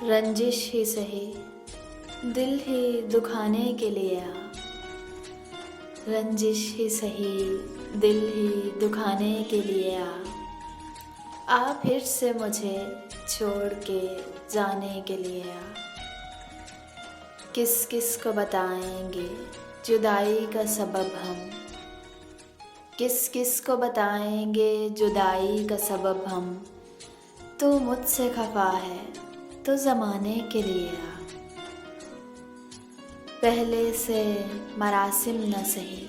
रंजिश ही सही, दिल ही दुखाने के लिए आ। रंजिश ही सही, दिल ही दुखाने के लिए आ फिर से मुझे छोड़ के जाने के लिए आ। किस किस को बताएंगे जुदाई का सबब हम, किस किस को बताएंगे जुदाई का सबब हम। तू मुझसे खफा है तो ज़माने के लिए आ। पहले से मरासिम न सही,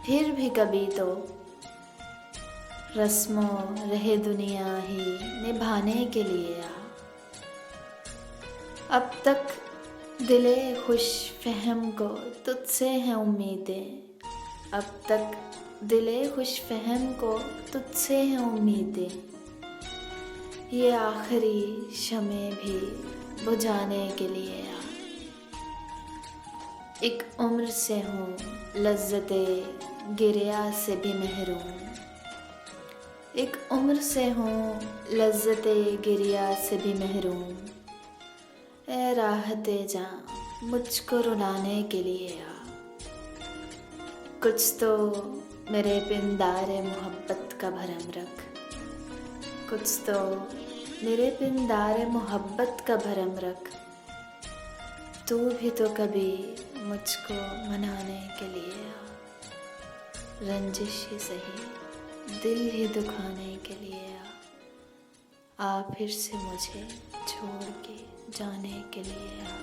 फिर भी कभी तो रस्मों रहे दुनिया ही निभाने के लिए आ। अब तक दिले खुश फहम को तुझसे हैं उम्मीदें, अब तक दिले खुश फहम को तुझसे हैं उम्मीदें। ये आखिरी शमे भी बुझाने के लिए आ। एक उम्र से हूँ लज्जते गिरिया से भी महरूम, एक उम्र से हूँ लज्जते गिरिया से भी महरूम। ए राहते जां मुझको रुलाने के लिए आ। कुछ तो मेरे पिंदारे मोहब्बत का भरम रख, कुछ तो मेरे पिंदारे मोहब्बत का भरम रख। तू भी तो कभी मुझको मनाने के लिए आ। रंजिश ही सही, दिल ही दुखाने के लिए आ फिर से मुझे छोड़ के जाने के लिए आ।